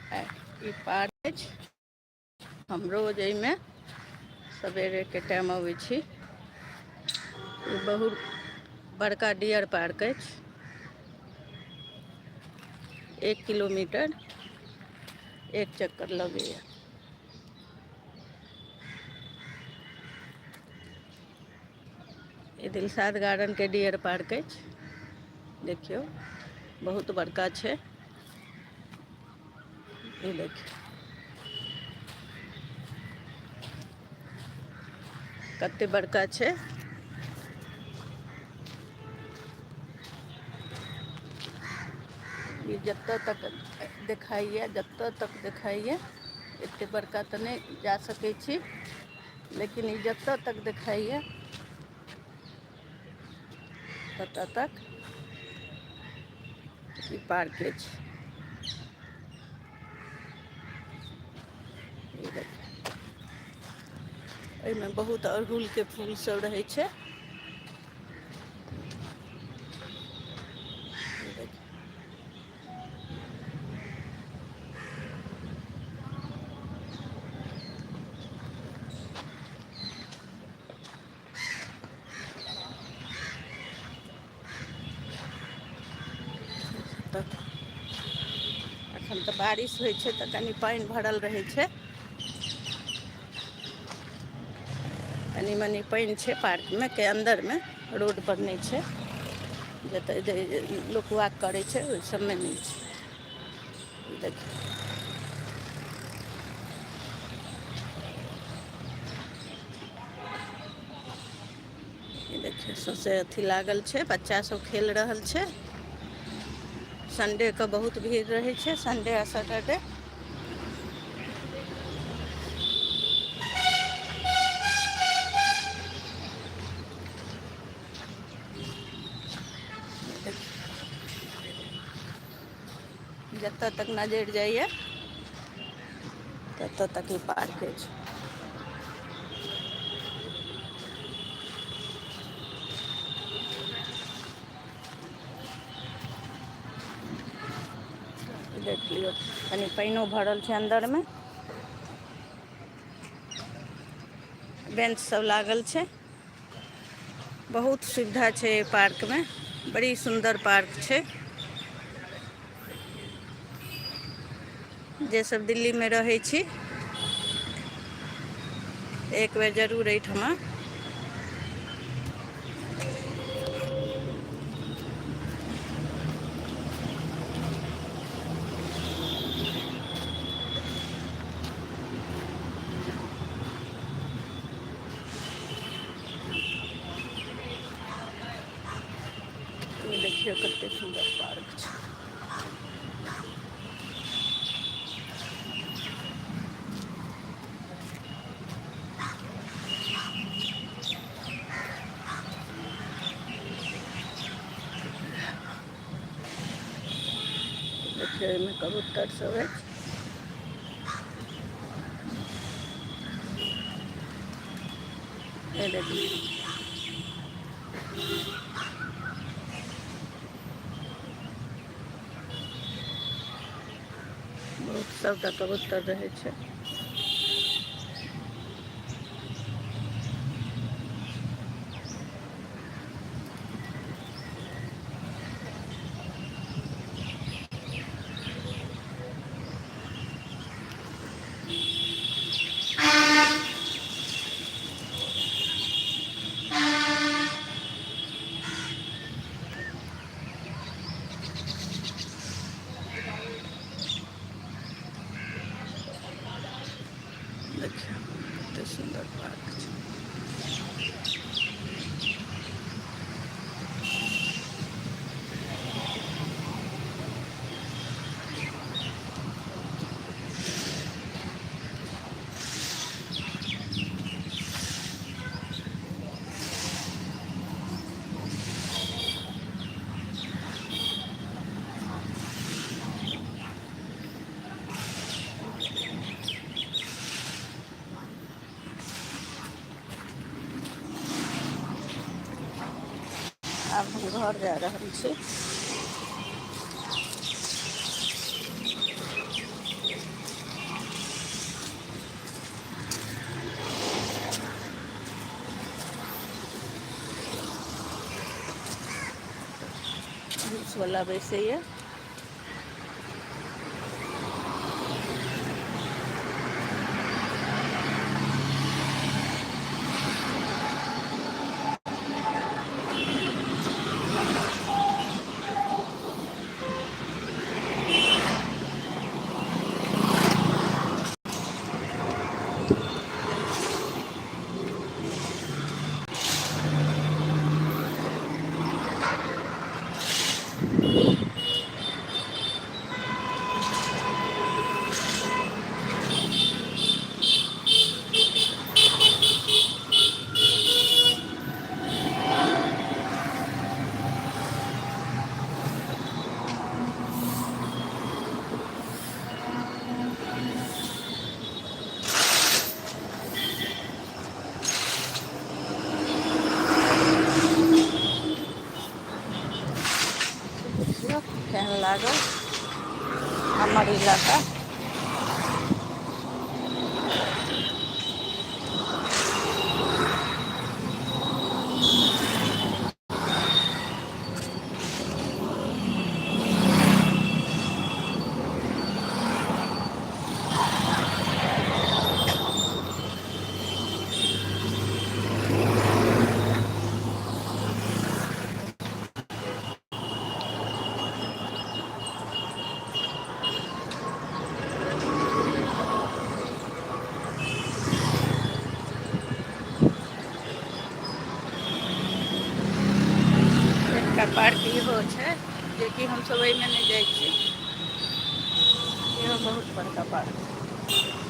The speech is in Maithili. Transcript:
ई पार्क अछि। हम रोज एहिमे सवेरेके टाइम अबै छी। ई बहुत बड़का डियर पार्क अछि। 1 किलोमीटर एक चक्कर लगैए। ई दिलशाद गार्डनके डियर पार्क अछि। देखियौ बहुत बड़का छै। ई देखियौ कतेक बड़का छै। ई जतऽ तक देखाइए, जतऽ तक देखाइए, एतेक बड़का तऽ नहि जा सकै छी, लेकिन ई जतऽ तक देखाइए ततऽ तक ई पार्क अछि। ई देखियौ एहिमे बहुत अड़हुलके फूल सब रहै छै। ई देखियौ तऽ एखन तऽ बारिश होइ छै तऽ कनि पानि भरल रहै छै। कनि मनि पानि छै पार्कमे के अन्दरमे, रोडपर नहि छै। जतऽ लोक वाक करै छै ओहि सबमे नहि छै। देखियौ ई देखियौ सौँसे अथी लागल छै, बच्चासभ खेल रहल छै। संडेके बहुत भीड़ रहै छै, संडे आ सैटरडे। जतऽ तक नजरि जाइए ततऽ तक ई पार्क अछि। देख लियौ कनि पानिओ भरल छै अन्दरमे। बेंच सब लागल छै। बहुत सुविधा छै एहि पार्कमे, बड़ी सुन्दर पार्क छै। जे सब दिल्लीमे रहै छी एक बेर जरूर एहिठमा देखियौ कतेक सुन्दर पार्क छै। देखियौ एहिमे कबूतर सब अछि। ये देखियौ बहुत सबटा कबूतर रहै छै। देखियौ कतेक सुन्दर पार्क छै। आब हम घर जा रहल छी। पुलिसवला बैसैए। देखियो केहन लागल हमर इलाका। एकटा पार्क इहो छै जेकि हमसब एहिमे नहि जाइ छी। इहो बहुत बड़का पार्क छै।